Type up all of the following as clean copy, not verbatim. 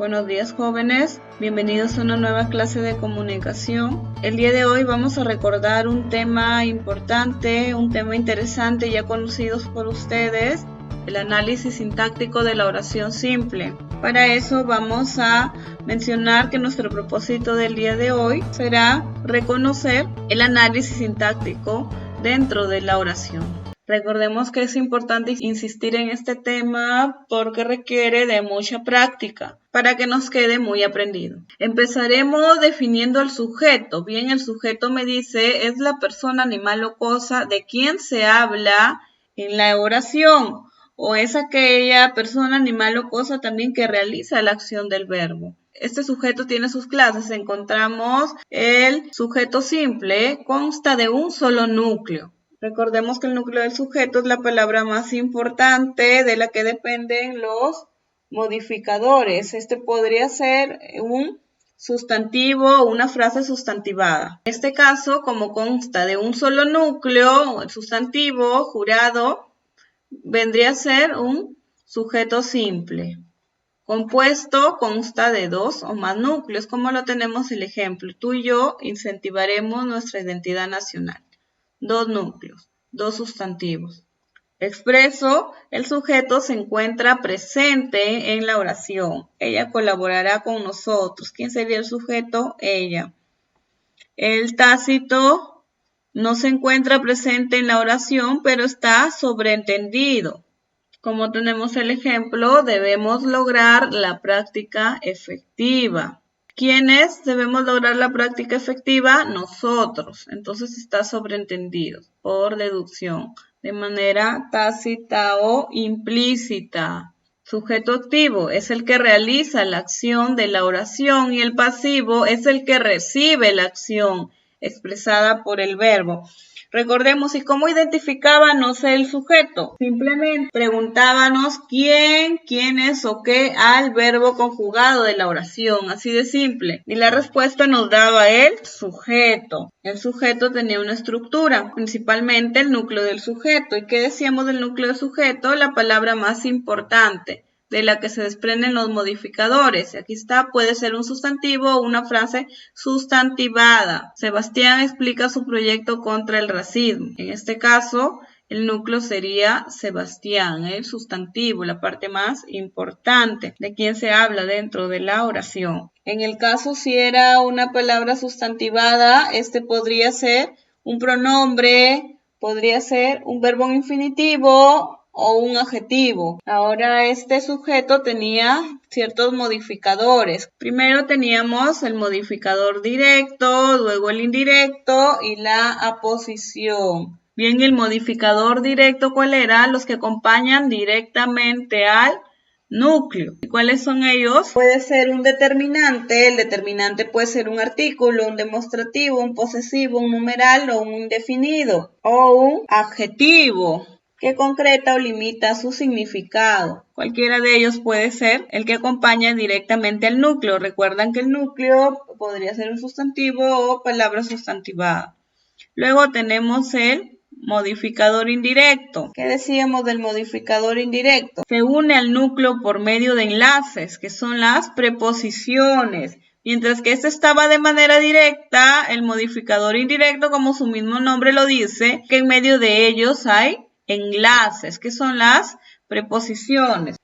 Buenos días, jóvenes, bienvenidos a una nueva clase de comunicación. El día de hoy vamos a recordar un tema importante, un tema interesante ya conocidos por ustedes, el análisis sintáctico de la oración simple. Para eso vamos a mencionar que nuestro propósito del día de hoy será reconocer el análisis sintáctico dentro de la oración. Recordemos que es importante insistir en este tema porque requiere de mucha práctica para que nos quede muy aprendido. Empezaremos definiendo el sujeto. Bien, el sujeto me dice es la persona, animal o cosa de quien se habla en la oración, o es aquella persona, animal o cosa también que realiza la acción del verbo. Este sujeto tiene sus clases. Encontramos el sujeto simple, consta de un solo núcleo. Recordemos que el núcleo del sujeto es la palabra más importante de la que dependen los modificadores. Este podría ser un sustantivo o una frase sustantivada. En este caso, como consta de un solo núcleo, el sustantivo jurado vendría a ser un sujeto simple. Compuesto consta de dos o más núcleos, como lo tenemos el ejemplo. Tú y yo incentivaremos nuestra identidad nacional. Dos núcleos, dos sustantivos. Expreso, el sujeto se encuentra presente en la oración. Ella colaborará con nosotros. ¿Quién sería el sujeto? Ella. El tácito no se encuentra presente en la oración, pero está sobreentendido. Como tenemos el ejemplo, debemos lograr la práctica efectiva. ¿Quiénes debemos lograr la práctica efectiva? Nosotros. Entonces está sobreentendido por deducción, de manera tácita o implícita. Sujeto activo es el que realiza la acción de la oración y el pasivo es el que recibe la acción expresada por el verbo. Recordemos, ¿y cómo identificábamos el sujeto? Simplemente preguntábamos quién, quiénes o qué al verbo conjugado de la oración, así de simple. Y la respuesta nos daba el sujeto. El sujeto tenía una estructura, principalmente el núcleo del sujeto. ¿Y qué decíamos del núcleo del sujeto? La palabra más importante, de la que se desprenden los modificadores. Aquí está, puede ser un sustantivo o una frase sustantivada. Sebastián explica su proyecto contra el racismo. En este caso, el núcleo sería Sebastián, el sustantivo, la parte más importante de quien se habla dentro de la oración. En el caso, si era una palabra sustantivada, este podría ser un pronombre, podría ser un verbo en infinitivo o un adjetivo. Ahora este sujeto tenía ciertos modificadores. Primero teníamos el modificador directo, luego el indirecto y la aposición. Bien, el modificador directo, ¿cuál era? Los que acompañan directamente al núcleo. ¿Y cuáles son ellos? Puede ser un determinante, el determinante puede ser un artículo, un demostrativo, un posesivo, un numeral o un indefinido, o un adjetivo que concreta o limita su significado. Cualquiera de ellos puede ser el que acompaña directamente al núcleo. Recuerdan que el núcleo podría ser un sustantivo o palabra sustantivada. Luego tenemos el modificador indirecto. ¿Qué decíamos del modificador indirecto? Se une al núcleo por medio de enlaces, que son las preposiciones. Mientras que este estaba de manera directa, el modificador indirecto, como su mismo nombre lo dice, que en medio de ellos hay enlaces, que son las preposiciones.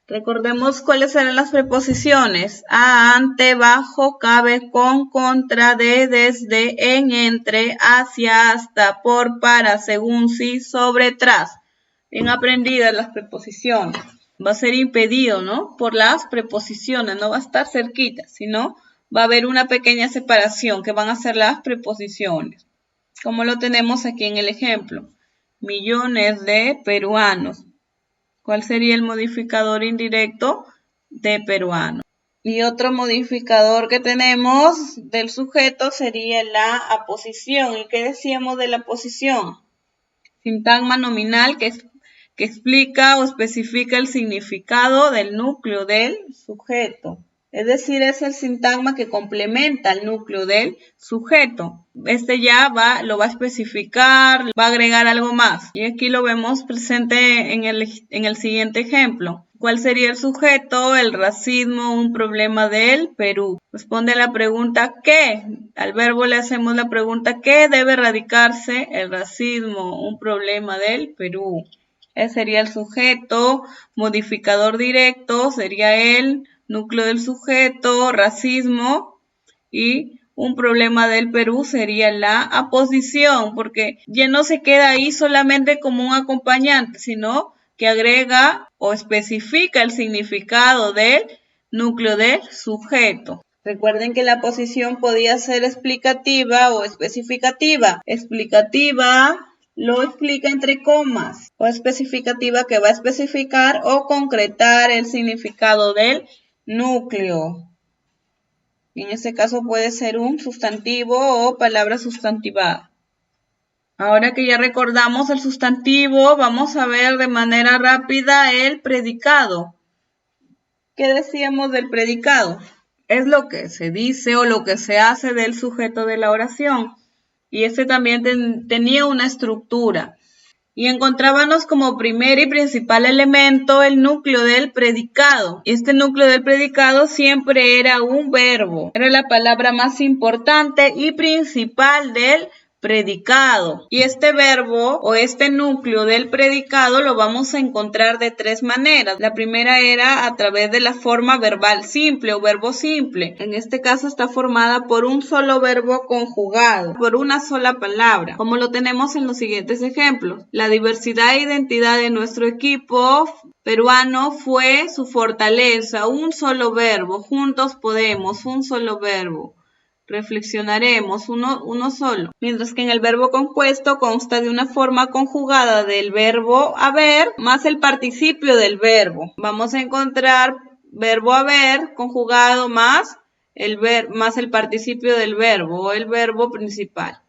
Recordemos cuáles eran las preposiciones. A, ante, bajo, cabe, con, contra, de, desde, en, entre, hacia, hasta, por, para, según, sí, sobre, tras. Bien aprendidas las preposiciones. Va a ser impedido, ¿no? Por las preposiciones, no va a estar cerquita, sino va a haber una pequeña separación que van a ser las preposiciones. Como lo tenemos aquí en el ejemplo. Millones de peruanos. ¿Cuál sería el modificador indirecto? De peruano. Y otro modificador que tenemos del sujeto sería la aposición. ¿Y qué decíamos de la aposición? Sintagma nominal que explica o especifica el significado del núcleo del sujeto. Es decir, es el sintagma que complementa el núcleo del sujeto. Este ya lo va a especificar, va a agregar algo más. Y aquí lo vemos presente en el siguiente ejemplo. ¿Cuál sería el sujeto? El racismo, un problema del Perú. Responde a la pregunta ¿qué? Al verbo le hacemos la pregunta ¿qué debe erradicarse? El racismo, un problema del Perú. Ese sería el sujeto. Modificador directo sería el núcleo del sujeto, racismo, y un problema del Perú sería la aposición, porque ya no se queda ahí solamente como un acompañante, sino que agrega o especifica el significado del núcleo del sujeto. Recuerden que la aposición podía ser explicativa o especificativa. Explicativa lo explica entre comas, o especificativa que va a especificar o concretar el significado del núcleo. En este caso puede ser un sustantivo o palabra sustantivada. Ahora que ya recordamos el sustantivo, vamos a ver de manera rápida el predicado. ¿Qué decíamos del predicado? Es lo que se dice o lo que se hace del sujeto de la oración. Y este también tenía una estructura. Y encontrábamos como primer y principal elemento el núcleo del predicado. Este núcleo del predicado siempre era un verbo. Era la palabra más importante y principal del predicado. Y este verbo o este núcleo del predicado lo vamos a encontrar de tres maneras. La primera era a través de la forma verbal simple o verbo simple. En este caso está formada por un solo verbo conjugado, por una sola palabra, como lo tenemos en los siguientes ejemplos. La diversidad e identidad de nuestro equipo peruano fue su fortaleza, un solo verbo. Juntos podemos, un solo verbo. Reflexionaremos, uno solo. Mientras que en el verbo compuesto consta de una forma conjugada del verbo haber más el participio del verbo. Vamos a encontrar verbo haber conjugado más el participio del verbo o el verbo principal.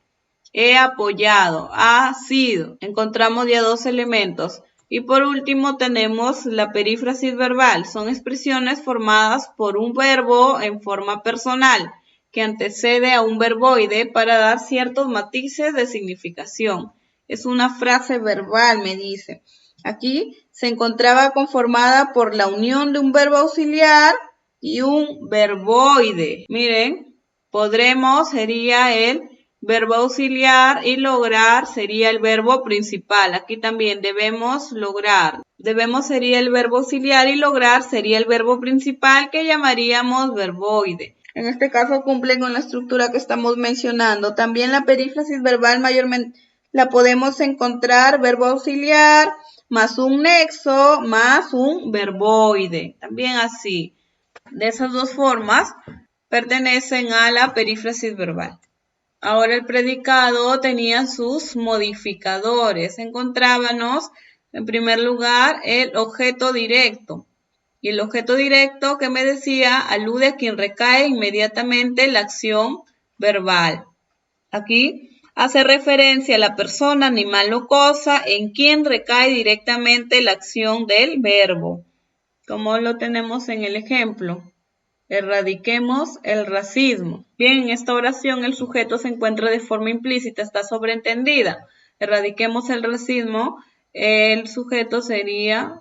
He apoyado, ha sido. Encontramos ya dos elementos. Y por último tenemos la perífrasis verbal. Son expresiones formadas por un verbo en forma personal que antecede a un verboide para dar ciertos matices de significación. Es una frase verbal, me dice. Aquí se encontraba conformada por la unión de un verbo auxiliar y un verboide. Miren, podremos sería el verbo auxiliar y lograr sería el verbo principal. Aquí también debemos lograr. Debemos sería el verbo auxiliar y lograr sería el verbo principal que llamaríamos verboide. En este caso cumple con la estructura que estamos mencionando. También la perífrasis verbal mayormente la podemos encontrar verbo auxiliar más un nexo más un verboide. También así. De esas dos formas pertenecen a la perífrasis verbal. Ahora el predicado tenía sus modificadores. Encontrábamos en primer lugar el objeto directo. Y el objeto directo que me decía alude a quien recae inmediatamente la acción verbal. Aquí hace referencia a la persona, animal o cosa en quien recae directamente la acción del verbo. Como lo tenemos en el ejemplo. Erradiquemos el racismo. Bien, en esta oración el sujeto se encuentra de forma implícita, está sobreentendida. Erradiquemos el racismo, el sujeto sería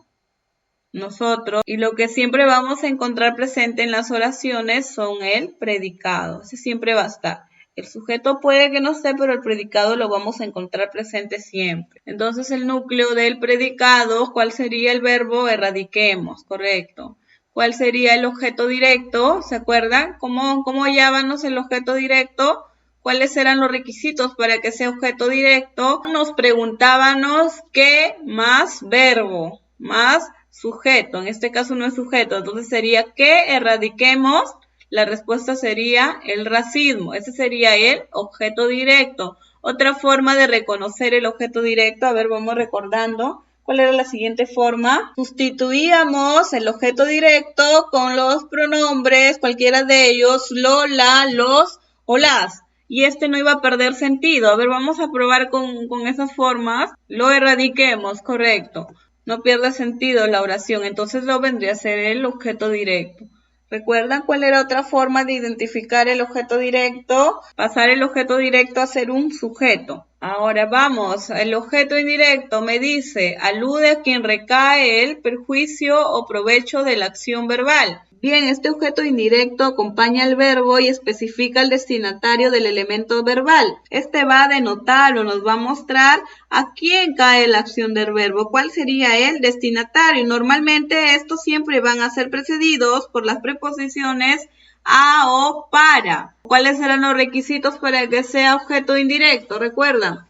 nosotros, y lo que siempre vamos a encontrar presente en las oraciones son el predicado. Ese siempre va a estar. El sujeto puede que no esté, pero el predicado lo vamos a encontrar presente siempre. Entonces el núcleo del predicado, ¿cuál sería el verbo? Erradiquemos, correcto. ¿Cuál sería el objeto directo? ¿Se acuerdan? ¿Cómo hallábamos el objeto directo? ¿Cuáles eran los requisitos para que sea objeto directo? Nos preguntábamos qué más verbo, más sujeto. En este caso no es sujeto, entonces sería que erradiquemos. La respuesta sería el racismo. Ese sería el objeto directo. Otra forma de reconocer el objeto directo, a ver, vamos recordando. ¿Cuál era la siguiente forma? Sustituíamos el objeto directo con los pronombres, cualquiera de ellos, lo, la, los o las. Y este no iba a perder sentido. A ver, vamos a probar con esas formas. Lo erradiquemos, correcto. No pierde sentido la oración, entonces lo vendría a ser el objeto directo. ¿Recuerdan cuál era otra forma de identificar el objeto directo? Pasar el objeto directo a ser un sujeto. Ahora vamos, el objeto indirecto me dice, alude a quien recae el perjuicio o provecho de la acción verbal. Bien, este objeto indirecto acompaña al verbo y especifica el destinatario del elemento verbal. Este va a denotar o nos va a mostrar a quién cae la acción del verbo, cuál sería el destinatario. Normalmente estos siempre van a ser precedidos por las preposiciones a o para. ¿Cuáles serán los requisitos para que sea objeto indirecto? ¿Recuerdan?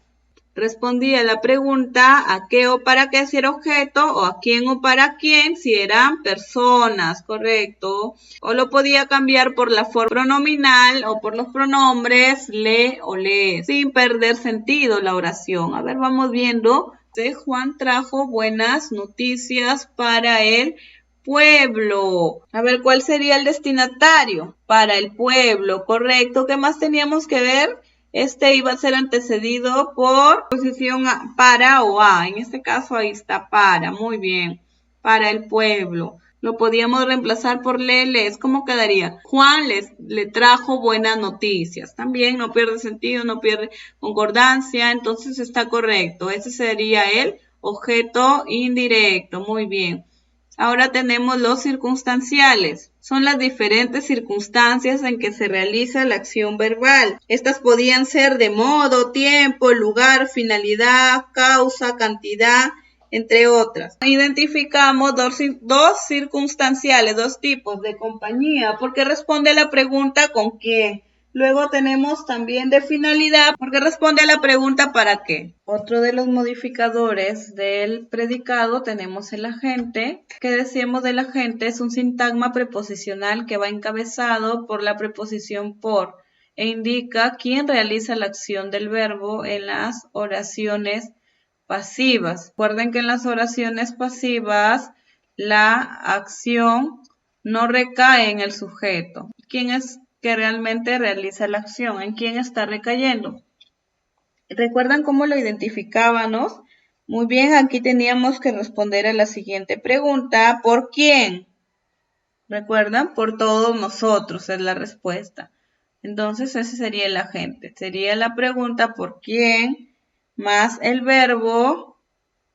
Respondía la pregunta a qué o para qué si era objeto, o a quién o para quién si eran personas, ¿correcto? O lo podía cambiar por la forma pronominal o por los pronombres le o les, sin perder sentido la oración. A ver, vamos viendo. Juan trajo buenas noticias para el pueblo. A ver, ¿cuál sería el destinatario? Para el pueblo, ¿correcto? ¿Qué más teníamos que ver? Este iba a ser antecedido por posición para o a. En este caso ahí está para. Muy bien. Para el pueblo. Lo podíamos reemplazar por les. ¿Cómo quedaría? Juan le trajo buenas noticias. También no pierde sentido, no pierde concordancia. Entonces está correcto. Ese sería el objeto indirecto. Muy bien. Ahora tenemos los circunstanciales. Son las diferentes circunstancias en que se realiza la acción verbal. Estas podían ser de modo, tiempo, lugar, finalidad, causa, cantidad, entre otras. Identificamos dos circunstanciales, dos tipos de compañía, porque responde a la pregunta ¿con quién? Luego tenemos también de finalidad, porque responde a la pregunta ¿para qué? Otro de los modificadores del predicado tenemos el agente. ¿Qué decíamos del agente? Es un sintagma preposicional que va encabezado por la preposición por e indica quién realiza la acción del verbo en las oraciones pasivas. Recuerden que en las oraciones pasivas la acción no recae en el sujeto. ¿Quién es que realmente realiza la acción? ¿En quién está recayendo? ¿Recuerdan cómo lo identificábamos? Muy bien, aquí teníamos que responder a la siguiente pregunta. ¿Por quién? ¿Recuerdan? Por todos nosotros es la respuesta. Entonces ese sería el agente. Sería la pregunta ¿por quién? Más el verbo.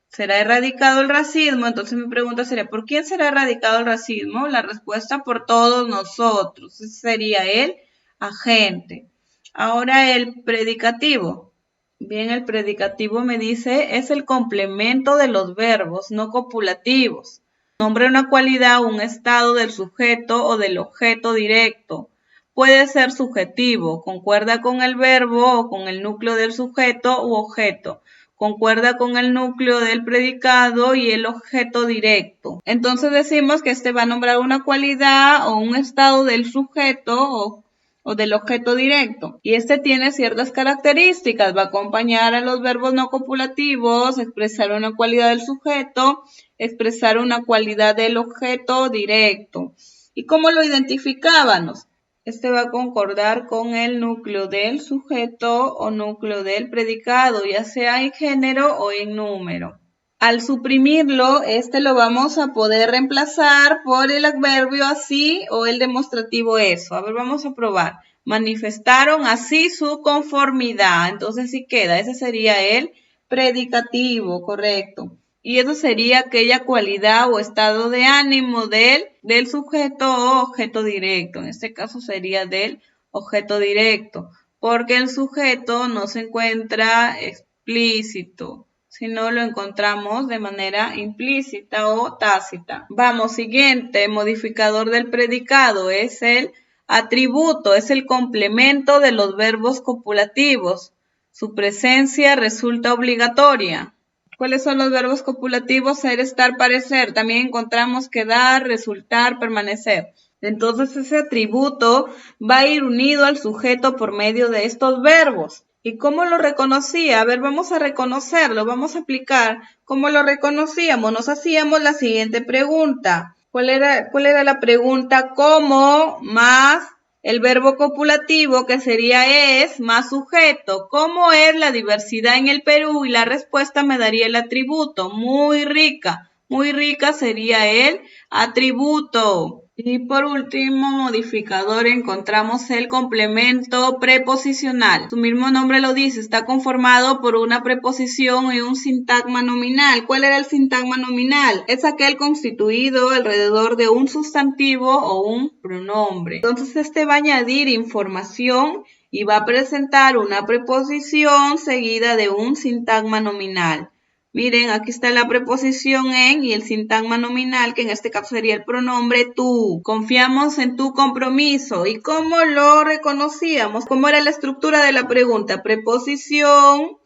¿Será erradicado el racismo? Entonces mi pregunta sería, ¿por quién será erradicado el racismo? La respuesta por todos nosotros. Ese sería el agente. Ahora el predicativo. Bien, el predicativo me dice, es el complemento de los verbos no copulativos. Nombra una cualidad, un estado del sujeto o del objeto directo. Puede ser subjetivo, concuerda con el verbo o con el núcleo del sujeto u objeto. Concuerda con el núcleo del predicado y el objeto directo. Entonces decimos que este va a nombrar una cualidad o un estado del sujeto o del objeto directo. Y este tiene ciertas características. Va a acompañar a los verbos no copulativos, expresar una cualidad del sujeto, expresar una cualidad del objeto directo. ¿Y cómo lo identificábamos? Este va a concordar con el núcleo del sujeto o núcleo del predicado, ya sea en género o en número. Al suprimirlo, este lo vamos a poder reemplazar por el adverbio así o el demostrativo eso. A ver, vamos a probar. Manifestaron así su conformidad. Entonces sí queda. Ese sería el predicativo, correcto. Y eso sería aquella cualidad o estado de ánimo del sujeto o objeto directo. En este caso sería del objeto directo, porque el sujeto no se encuentra explícito, sino lo encontramos de manera implícita o tácita. Vamos, siguiente, modificador del predicado es el atributo, es el complemento de los verbos copulativos. Su presencia resulta obligatoria. ¿Cuáles son los verbos copulativos? Ser, estar, parecer. También encontramos quedar, resultar, permanecer. Entonces ese atributo va a ir unido al sujeto por medio de estos verbos. ¿Y cómo lo reconocía? A ver, vamos a reconocerlo, vamos a aplicar cómo lo reconocíamos. Nos hacíamos la siguiente pregunta. ¿Cuál era la pregunta? ¿Cómo más el verbo copulativo, que sería es, más sujeto? ¿Cómo es la diversidad en el Perú? Y la respuesta me daría el atributo. Muy rica. Muy rica sería el atributo. Y por último, modificador, encontramos el complemento preposicional. Su mismo nombre lo dice, está conformado por una preposición y un sintagma nominal. ¿Cuál era el sintagma nominal? Es aquel constituido alrededor de un sustantivo o un pronombre. Entonces este va a añadir información y va a presentar una preposición seguida de un sintagma nominal. Miren, aquí está la preposición en y el sintagma nominal, que en este caso sería el pronombre tú. Confiamos en tu compromiso. ¿Y cómo lo reconocíamos? ¿Cómo era la estructura de la pregunta? Preposición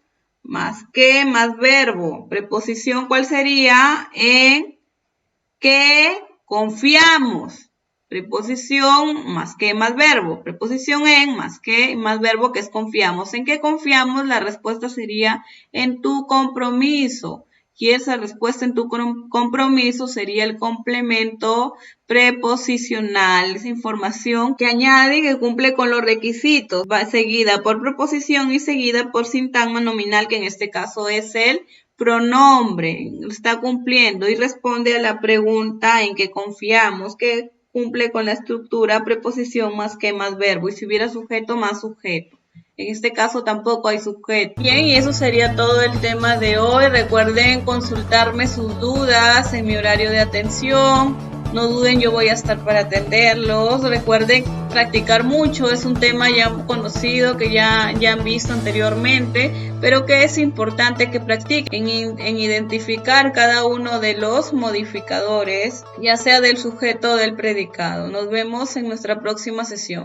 más qué más verbo. Preposición, ¿cuál sería? En qué confiamos. Preposición más que más verbo. Preposición en más que más verbo, que es confiamos. ¿En qué confiamos? La respuesta sería en tu compromiso. Y esa respuesta en tu compromiso sería el complemento preposicional. Esa información que añade y que cumple con los requisitos. Va seguida por preposición y seguida por sintagma nominal, que en este caso es el pronombre. Está cumpliendo y responde a la pregunta en que confiamos, que cumple con la estructura preposición más que más verbo, y si hubiera sujeto más sujeto. En este caso tampoco hay sujeto. Bien, y eso sería todo el tema de hoy. Recuerden consultarme sus dudas en mi horario de atención. No duden, yo voy a estar para atenderlos. Recuerden practicar mucho, es un tema ya conocido que ya han visto anteriormente, pero que es importante que practiquen en identificar cada uno de los modificadores, ya sea del sujeto o del predicado. Nos vemos en nuestra próxima sesión.